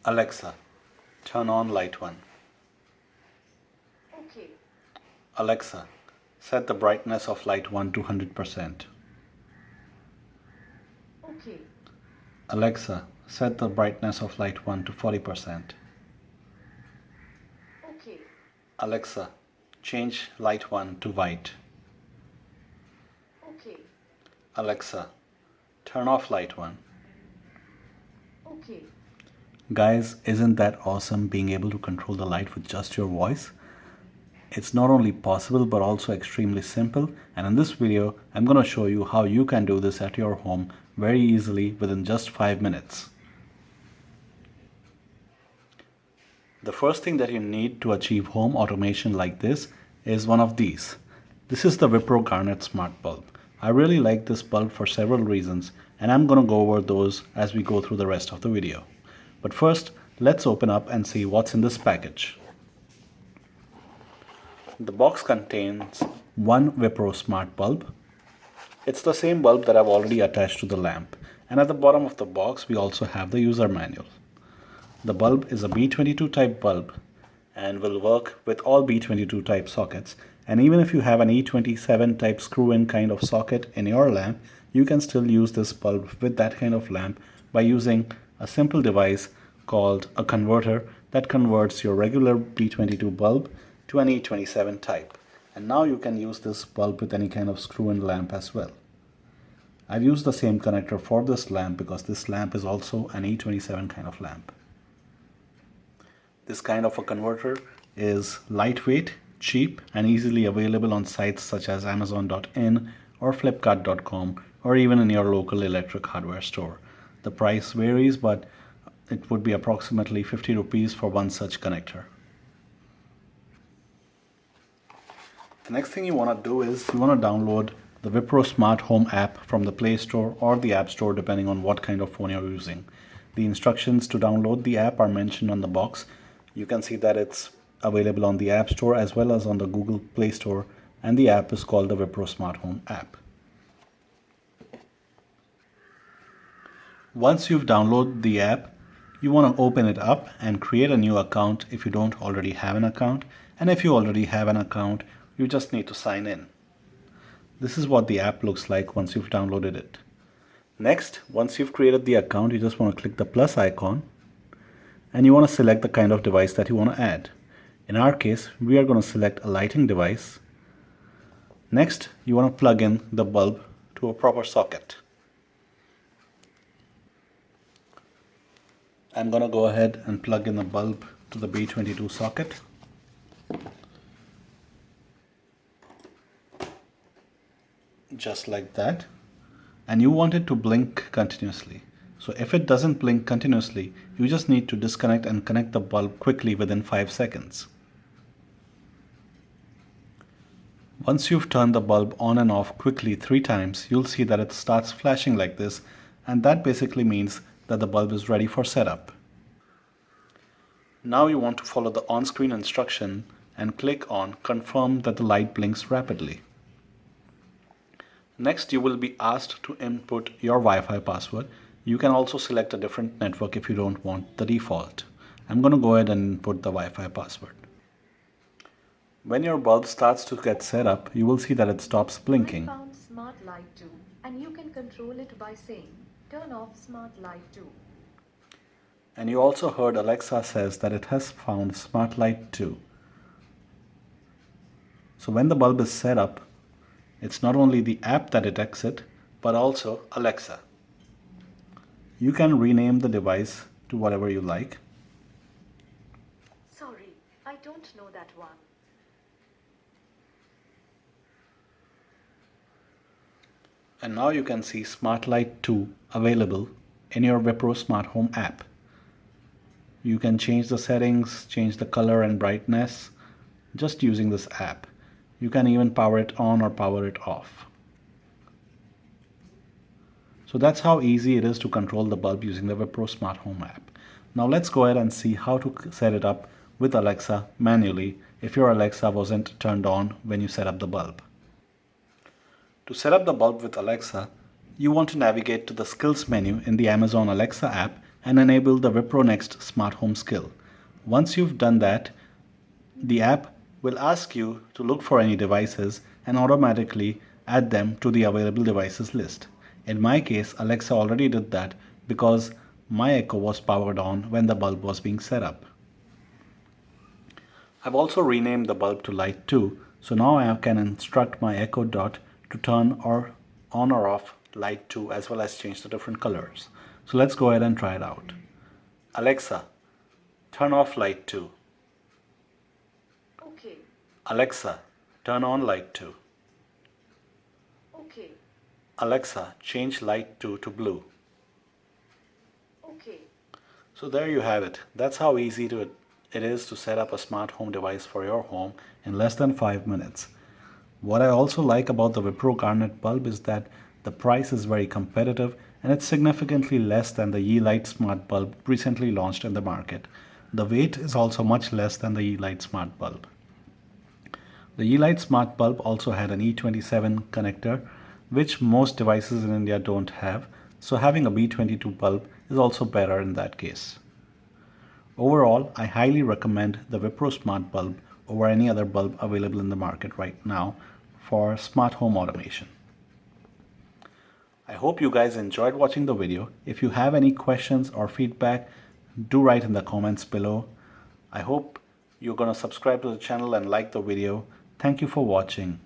Alexa, turn on light 1. Okay. Alexa, set the brightness of light 1 to 100%. Okay. Alexa, set the brightness of light 1 to 40%. Okay. Alexa, change light 1 to white. Okay. Alexa, turn off light 1. Okay. Guys, isn't that awesome being able to control the light with just your voice? It's not only possible but also extremely simple, and in this video I'm going to show you how you can do this at your home very easily within just 5 minutes. The first thing that you need to achieve home automation like this is one of these. This is the Wipro Garnet Smart Bulb. I really like this bulb for several reasons, and I'm going to go over those as we go through the rest of the video. But first, let's open up and see what's in this package. The box contains one Wipro Smart Bulb. It's the same bulb that I've already attached to the lamp, and at the bottom of the box we also have the user manual. The bulb is a B22 type bulb and will work with all B22 type sockets, and even if you have an E27 type screw-in kind of socket in your lamp, you can still use this bulb with that kind of lamp by using a simple device called a converter that converts your regular B22 bulb to an E27 type. And now you can use this bulb with any kind of screw-in lamp as well. I've used the same connector for this lamp because this lamp is also an E27 kind of lamp. This kind of a converter is lightweight, cheap, and easily available on sites such as Amazon.in or Flipkart.com or even in your local electric hardware store. The price varies, but it would be approximately 50 rupees for one such connector. The next thing you want to do is you want to download the Wipro Smart Home app from the Play Store or the App Store depending on what kind of phone you're using. The instructions to download the app are mentioned on the box. You can see that it's available on the App Store as well as on the Google Play Store, and the app is called the Wipro Smart Home app. Once you've downloaded the app, you want to open it up and create a new account if you don't already have an account, and if you already have an account, you just need to sign in. This is what the app looks like once you've downloaded it. Next, once you've created the account, you just want to click the plus icon and you want to select the kind of device that you want to add. In our case, we are going to select a lighting device. Next, you want to plug in the bulb to a proper socket. I'm going to go ahead and plug in the bulb to the B22 socket. Just like that. And you want it to blink continuously. So if it doesn't blink continuously, you just need to disconnect and connect the bulb quickly within 5 seconds. Once you've turned the bulb on and off quickly 3 times, you'll see that it starts flashing like this, and that basically means that the bulb is ready for setup. Now you want to follow the on-screen instruction and click on Confirm that the light blinks rapidly. Next, you will be asked to input your Wi-Fi password. You can also select a different network if you don't want the default. I'm going to go ahead and input the Wi-Fi password. When your bulb starts to get set up, you will see that it stops blinking. I found Smart Light 2, and you can control it by saying, turn off Smart Light 2. And you also heard Alexa says that it has found Smart Light 2. So when the bulb is set up, it's not only the app that detects it, but also Alexa. You can rename the device to whatever you like. Sorry, I don't know that one. And now you can see Smart Light 2 available in your Wipro Smart Home app. You can change the settings, change the color and brightness just using this app. You can even power it on or power it off. So that's how easy it is to control the bulb using the Wipro Smart Home app. Now let's go ahead and see how to set it up with Alexa manually if your Alexa wasn't turned on when you set up the bulb. To set up the bulb with Alexa, you want to navigate to the Skills menu in the Amazon Alexa app and enable the Wipro Next smart home skill. Once you've done that, the app will ask you to look for any devices and automatically add them to the available devices list. In my case, Alexa already did that because my Echo was powered on when the bulb was being set up. I've also renamed the bulb to Light 2, so now I can instruct my Echo Dot to turn or on or off Light 2 as well as change the different colors. So let's go ahead and try it out. Alexa, turn off Light 2. Okay. Alexa, turn on Light 2. Okay. Alexa, change Light 2 to blue. Okay. So there you have it. That's how easy it is to set up a smart home device for your home in less than 5 minutes. What I also like about the Wipro Garnet bulb is that the price is very competitive and it's significantly less than the Yeelight Smart bulb recently launched in the market. The weight is also much less than the Yeelight Smart bulb. The Yeelight Smart bulb also had an E27 connector, which most devices in India don't have, so having a B22 bulb is also better in that case. Overall, I highly recommend the Wipro Smart bulb over any other bulb available in the market right now for smart home automation. I hope you guys enjoyed watching the video. If you have any questions or feedback, do write in the comments below. I hope you're going to subscribe to the channel and like the video. Thank you for watching.